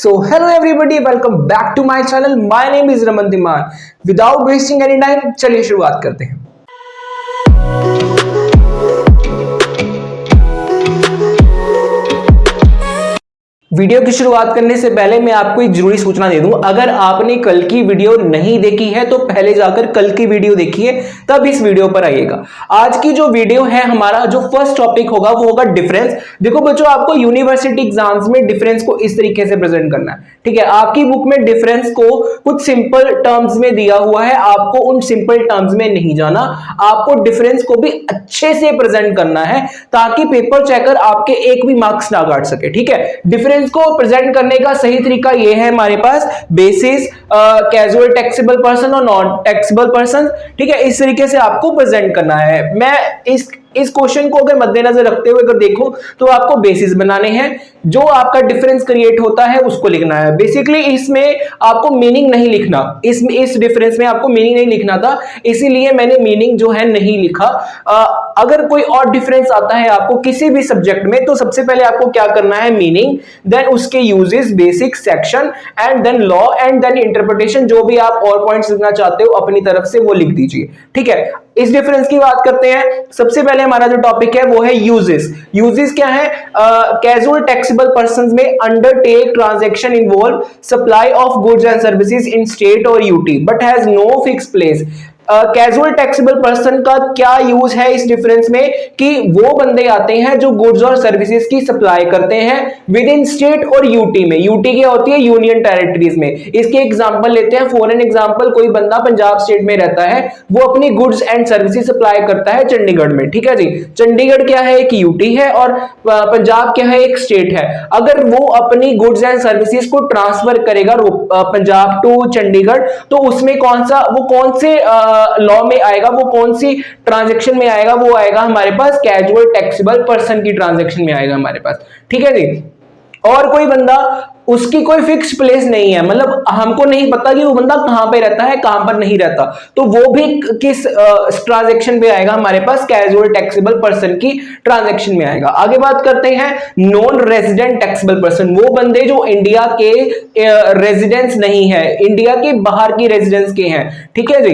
So hello everybody, welcome back to my channel. My name is Raman Diman. Without wasting any time, चलिए शुरुआत करते हैं। Video की शुरुआत करने से पहले मैं आपको एक जरूरी सूचना दे दूं, अगर आपने कल की वीडियो नहीं देखी है तो पहले जाकर कल की वीडियो देखिए, तब इस वीडियो पर आइएगा। आज की जो वीडियो है, हमारा जो फर्स्ट टॉपिक होगा वो होगा डिफरेंस। देखो बच्चों, आपको यूनिवर्सिटी एग्जाम्स में डिफरेंस को इस तरीके से प्रेजेंट करना है, ठीक है। आपकी बुक में डिफरेंस को कुछ सिंपल टर्म्स में दिया हुआ है, आपको उन सिंपल टर्म्स में नहीं जाना, आपको डिफरेंस को भी अच्छे से प्रेजेंट करना है ताकि पेपर चेकर आपके एक भी मार्क्स ना काट सके, ठीक है। डिफरेंस को प्रेजेंट करने का सही तरीका ये है हमारे पास, बेसिस, कैजुअल टैक्सेबल पर्सन और नॉन टैक्सेबल पर्सन, ठीक है। इस तरीके से आपको प्रेजेंट करना है। मैं इस क्वेश्चन को अगर मद्देनजर रखते हुए अगर देखो तो आपको बेसिस बनाने हैं, जो आपका डिफरेंस क्रिएट होता है उसको लिखना है। बेसिकली इसमें आपको मीनिंग नहीं लिखना, इस डिफरेंस में आपको मीनिंग नहीं लिखना था, इसीलिए मैंने मीनिंग जो है नहीं लिखा। अगर कोई और डिफरेंस आता है आपको किसी भी सब्जेक्ट में, तो सबसे पहले आपको क्या करना है, मीनिंग, देन उसके uses, basic, section and then law and then interpretation. जो भी आप और पॉइंट्स लिखना चाहते हो अपनी तरफ से वो लिख दीजिए, ठीक है। इस डिफरेंस की बात करते हैं। सबसे पहले हमारा जो टॉपिक है वो है यूजेस। यूजेस क्या है? कैजुअल टैक्सेबल पर्संस में undertake transaction involve supply of goods and services in state और UT but has no fix place. Casual taxable person का क्या यूज है इस डिफरेंस में कि वो बंदे आते हैं जो गुड्स और सर्विसेज की सप्लाई करते हैं विद इन स्टेट और यूटी में। यूटी क्या होती है? यूनियन टेरिटरीज में। इसके एग्जांपल लेते हैं, फॉर एन एग्जांपल, कोई बंदा पंजाब स्टेट में रहता है, वो अपनी गुड्स एंड सर्विसेज सप्लाई करता है चंडीगढ़ में, ठीक है जी। चंडीगढ़ क्या है? एक यूटी है और पंजाब क्या है? एक स्टेट है। अगर वो अपनी गुड्स एंड सर्विसेज को ट्रांसफर करेगा पंजाब टू चंडीगढ़, तो उसमें कौन से लॉ में आएगा, वो कौन सी ट्रांजैक्शन में आएगा? वो आएगा हमारे पास कैजुअल टैक्सेबल पर्सन की ट्रांजैक्शन में आएगा हमारे पास, ठीक है जी। और कोई बंदा, उसकी कोई फिक्स प्लेस नहीं है, मतलब हमको नहीं पता कि वो बंदा कहां पे रहता है, कहां पर नहीं रहता, तो वो भी किस ट्रांजैक्शन पे आएगा हमारे पास? कैजुअल टैक्सेबल पर्सन की ट्रांजैक्शन में आएगा। आगे बात करते हैं नॉन रेजिडेंट टैक्सेबल पर्सन, वो बंदे जो इंडिया के रेजिडेंस नहीं है, इंडिया के बाहर की रेजिडेंस के हैं, ठीक है जी।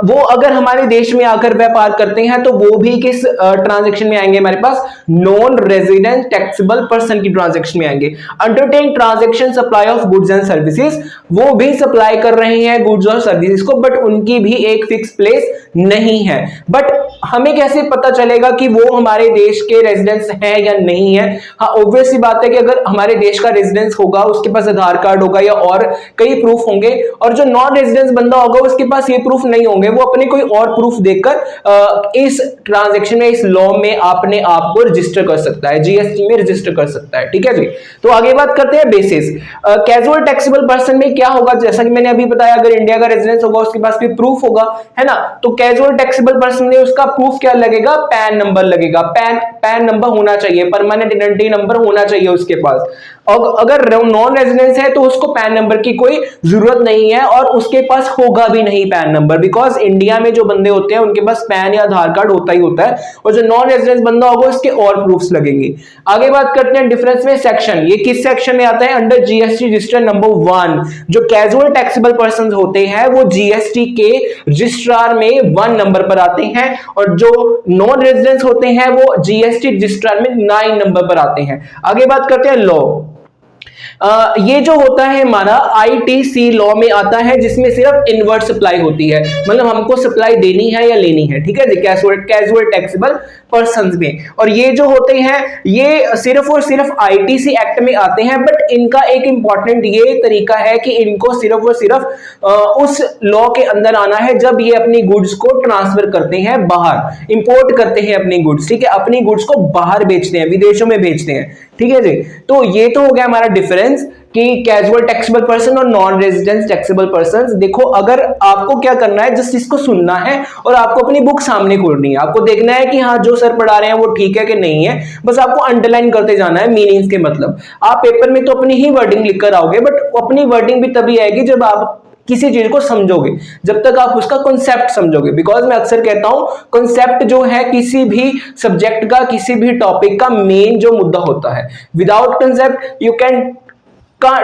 वो अगर हमारे देश में आकर व्यापार करते हैं तो वो भी किस ट्रांजैक्शन में आएंगे हमारे पास? नॉन रेजिडेंट टैक्सेबल पर्सन की ट्रांजैक्शन में आएंगे। Undertake transaction supply of goods and services, वो भी सप्लाई कर रहे हैं गुड्स और सर्विसेज को, बट उनकी भी एक फिक्स प्लेस नहीं है। बट हमें कैसे पता चलेगा कि वो हमारे देश के रेजिडेंस हैं या नहीं है? हाँ, ऑब्वियस सी बात है कि अगर हमारे देश का रेजिडेंस होगा, उसके पास आधार कार्ड होगा या और कई प्रूफ होंगे, और जो नॉन रेजिडेंस बंदा होगा उसके पास ये प्रूफ नहीं होंगे, वो अपने कोई और प्रूफ देकर इस ट्रांजैक्शन में, इस लॉ में अपने आप को रजिस्टर कर सकता है, जीएसटी में रजिस्टर कर सकता है, ठीक है जी। तो आगे बात करते हैं बेसिस। कैजुअल टैक्सेबल पर्सन में क्या होगा? जैसा कि मैंने अभी बताया, अगर इंडिया का रेजिडेंस होगा उसके पास भी प्रूफ होगा, है ना। तो कैजुअल टैक्सेबल पर्सन में उसका प्रूफ क्या लगेगा? पैन नंबर लगेगा। पैन नंबर होना चाहिए, परमानेंट आइडेंटिटी नंबर होना चाहिए उसके पास। और अगर नॉन रेजिडेंस है तो उसको पैन नंबर की कोई जरूरत नहीं है और उसके पास होगा भी नहीं पैन नंबर, बिकॉज इंडिया में जो बंदे होते हैं उनके पास पैन या आधार कार्ड होता ही होता है, और जो नॉन रेजिडेंस बंदा होगा उसके और प्रूफ्स लगेंगे। आगे बात करते हैं डिफरेंस में सेक्शन। ये किस सेक्शन में आता है? Under GST register number 1। जो कैजुअल टैक्सेबल पर्सन होते हैं वो जीएसटी के रजिस्ट्रार में 1 नंबर पर आते हैं, और जो नॉन रेजिडेंस होते हैं वो जीएसटी रजिस्ट्रार में 9 नंबर पर आते हैं। आगे बात करते हैं लॉ। ये जो होता है हमारा आईटीसी लॉ में आता है, जिसमें सिर्फ इनवर्ट सप्लाई होती है, मतलब हमको सप्लाई देनी है या लेनी है, ठीक है जी, कैजुअल टैक्सेबल पर्संस में। और ये जो होते हैं ये सिर्फ और सिर्फ आईटीसी एक्ट में आते हैं, बट इनका एक इंपॉर्टेंट ये तरीका है कि इनको सिर्फ और सिर्फ उस लॉ के अंदर आना है जब ये अपनी गुड्स को ट्रांसफर करते हैं बाहर, इंपोर्ट करते हैं अपनी गुड्स, ठीक है, अपनी गुड्स को बाहर बेचते हैं, विदेशों में बेचते हैं, ठीक है जी। तो ये तो हो गया हमारा डिफरेंस कि कैजुअल टैक्सेबल पर्सन और नॉन रेजिडेंट टैक्सेबल पर्सन। देखो, अगर आपको क्या करना है, जस्ट इसको सुनना है और आपको अपनी बुक सामने खोलनी है, आपको देखना है कि हाँ जो सर पढ़ा रहे हैं वो ठीक है कि नहीं है, बस आपको अंडरलाइन करते जाना है मीनिंग्स के। मतलब आप पेपर में तो अपनी ही वर्डिंग लिखकर आओगे, बट अपनी वर्डिंग भी तभी आएगी जब आप किसी चीज को समझोगे, जब तक आप उसका कॉन्सेप्ट समझोगे। बिकॉज मैं अक्सर कहता हूं कॉन्सेप्ट जो है किसी भी सब्जेक्ट का, किसी भी टॉपिक का मेन जो मुद्दा होता है। Without concept you can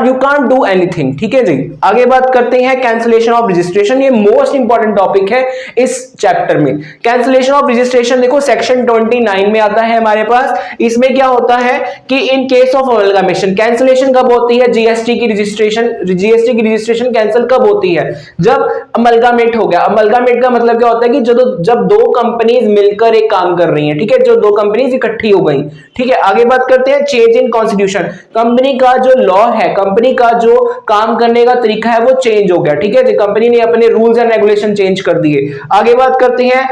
you can't do anything. ठीक है जी, आगे बात करते हैं कैंसिलेशन ऑफ रजिस्ट्रेशन। ये मोस्ट इंपॉर्टेंट टॉपिक है इस चैप्टर में। कैंसिलेशन ऑफ रजिस्ट्रेशन देखो सेक्शन 29 में आता है हमारे पास। इसमें क्या होता है कि इन केस ऑफ अमलगामेशन, कैंसिलेशन कब होती है? जीएसटी की रजिस्ट्रेशन कैंसिल कब होती है? जब अमलगामेट हो गया। अमलगामेट का मतलब क्या होता है कि जब दो कंपनीज मिलकर एक काम कर रही हैं, ठीक है, जो दो कंपनीज इकट्ठी हो गई। ठीक है, आगे बात करते हैं चेंज इन कॉन्स्टिट्यूशन। कंपनी का जो लॉ है, कंपनी का जो काम करने का तरीका है वो चेंज हो गया। ठीक है, कंपनी ने अपने रूल्स एंड रेगुलेशन चेंज कर दिए। आगे बात करते हैं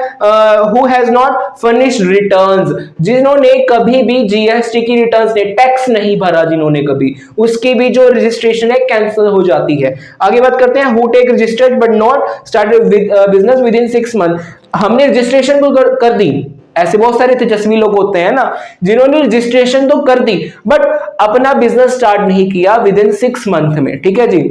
who has not furnished returns, जिन्होंने कभी भी जीएसटी की रिटर्न्स ने टैक्स नहीं भरा, जिन्होंने कभी, उसकी भी जो रजिस्ट्रेशन है कैंसिल हो जाती है। आगे बात करते हैं who take registered but not started business within 6 month. हमने रजिस्ट्रेशन को कर दी, ऐसे बहुत सारे तेजस्वी लोग होते हैं ना जिन्होंने रजिस्ट्रेशन तो कर दी बट अपना बिजनेस स्टार्ट नहीं किया विद इन 6 मंथ में। ठीक है जी,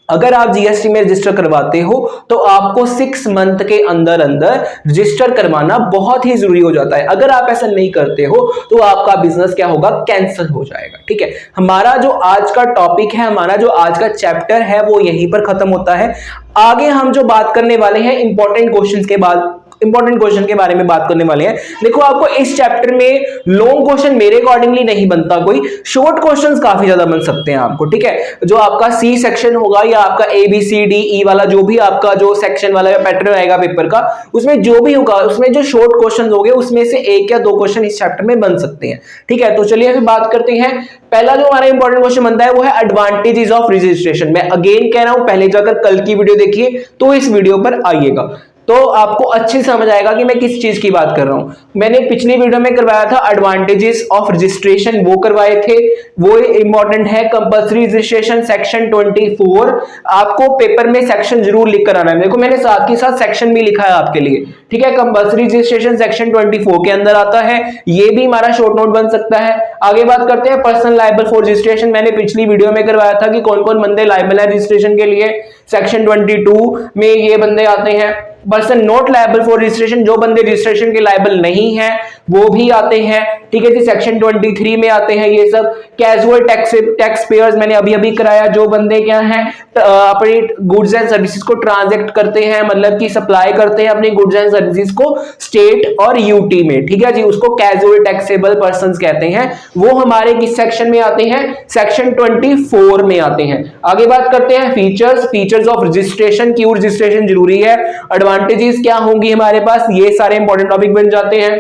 अगर आप जीएसटी में रजिस्टर करवाते हो तो आपको 6 मंथ के अंदर अंदर रजिस्टर करवाना बहुत ही जरूरी हो जाता है। अगर आप ऐसा नहीं करते हो तो आपका बिजनेस क्या होगा? कैंसिल हो जाएगा। ठीक है, हमारा जो आज का टॉपिक है, हमारा जो आज का चैप्टर है वो यहीं पर खत्म होता है। आगे हम जो बात करने वाले हैं इंपॉर्टेंट क्वेश्चन के बारे में बात करने वाले हैं। देखो आपको इस चैप्टर में लॉन्ग क्वेश्चन मेरे अकॉर्डिंगली नहीं बनता, कोई शॉर्ट क्वेश्चंस काफी ज्यादा बन सकते हैं आपको। ठीक है, जो आपका सी सेक्शन होगा या आपका ABCDE वाला जो भी आपका जो सेक्शन वाला पैटर्न आएगा पेपर का, उसमें जो भी होगा उसमें जो शॉर्ट क्वेश्चन होंगे उसमें से 1 या 2 क्वेश्चन इस चैप्टर में बन सकते हैं। ठीक है, तो चलिए फिर बात करते हैं। पहला जो हमारा इंपॉर्टेंट क्वेश्चन बनता है वो है एडवांटेजेस ऑफ रजिस्ट्रेशन। मैं अगेन कह रहा हूं, पहले जाकर कल की वीडियो देखिए तो इस वीडियो पर आइएगा, तो आपको अच्छे समझ आएगा कि मैं किस चीज की बात कर रहा हूं। मैंने पिछली वीडियो में करवाया था एडवांटेजेस ऑफ रजिस्ट्रेशन, वो करवाए थे, वो इंपॉर्टेंट है। कंपल्सरी रजिस्ट्रेशन सेक्शन 24, आपको पेपर में सेक्शन जरूर लिख कर आना है। देखो मैंने साथ के साथ सेक्शन भी लिखा है आपके लिए। ठीक है, कंपल्सरी रजिस्ट्रेशन सेक्शन 24 के अंदर आता है, ये भी हमारा शॉर्ट नोट बन सकता है। आगे बात करते हैं पर्सन लायबल फॉर रजिस्ट्रेशन। मैंने पिछली वीडियो में करवाया था कि कौन कौन बंदे लायबल है रजिस्ट्रेशन के लिए। सेक्शन 22 में ये बंदे आते हैं। Person not liable for registration, जो बंदे रजिस्ट्रेशन के लायबल नहीं है वो भी आते हैं। ठीक है जी, सेक्शन 23 में आते हैं ये सब। कैजुअल टैक्स पेयर्स मैंने अभी अभी कराया, जो बंदे क्या हैं अपनी गुड्स एंड सर्विसेज को ट्रांजैक्ट करते हैं, मतलब कि सप्लाई करते हैं अपनी गुड्स एंड सर्विसेज को स्टेट और यूटी में। ठीक है जी, उसको कैजुअल टैक्सेबल पर्संस कहते हैं। वो हमारे किस सेक्शन में आते हैं? सेक्शन 24 में आते हैं। आगे बात करते हैं फीचर्स ऑफ रजिस्ट्रेशन, क्यों रजिस्ट्रेशन जरूरी है, एडवांटेजेस क्या होंगी हमारे पास, ये सारे इंपॉर्टेंट टॉपिक बन जाते हैं।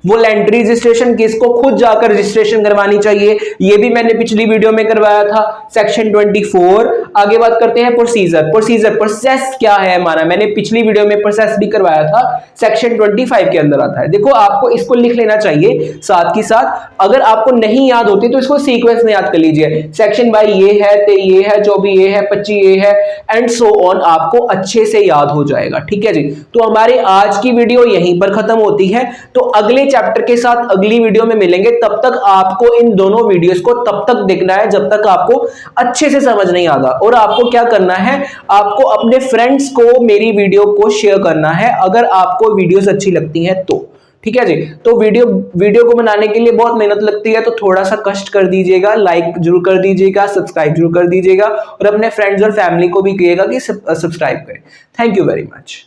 वॉलंटरी रजिस्ट्रेशन, किसको खुद जाकर रजिस्ट्रेशन करवानी चाहिए, ये भी मैंने पिछली वीडियो में करवाया था, सेक्शन 24। आगे बात करते हैं प्रोसेस क्या है हमारा, मैंने पिछली वीडियो में प्रोसेस भी करवाया था, सेक्शन 25 के अंदर आता है। देखो आपको इसको लिख लेना चाहिए साथ ही साथ, अगर आपको नहीं याद होती तो इसको सीक्वेंस में याद कर लीजिए। सेक्शन बाई ये है, ते ये है, 24 ये है, 25 ये है, एंड सो ऑन, आपको अच्छे से याद हो जाएगा। ठीक है जी, तो हमारे आज की वीडियो यहीं पर खत्म होती है। तो अगले चैप्टर के साथ अगली वीडियो में मिलेंगे। तब तक आपको इन दोनों वीडियोस को तब तक देखना है जब तक आपको अच्छे से समझ नहीं आता। और आपको क्या करना है, आपको अपने फ्रेंड्स को मेरी वीडियो को शेयर करना है अगर आपको वीडियोस अच्छी लगती हैं तो। ठीक है जी, तो वीडियो को बनाने के लिए बहुत मेहनत लगती है, तो थोड़ा सा कष्ट कर दीजिएगा, लाइक जरूर कर दीजिएगा, सब्सक्राइब जरूर कर दीजिएगा और अपने फ्रेंड्स और फैमिली को भी कहिएगा कि सब्सक्राइब करें। Thank you very much.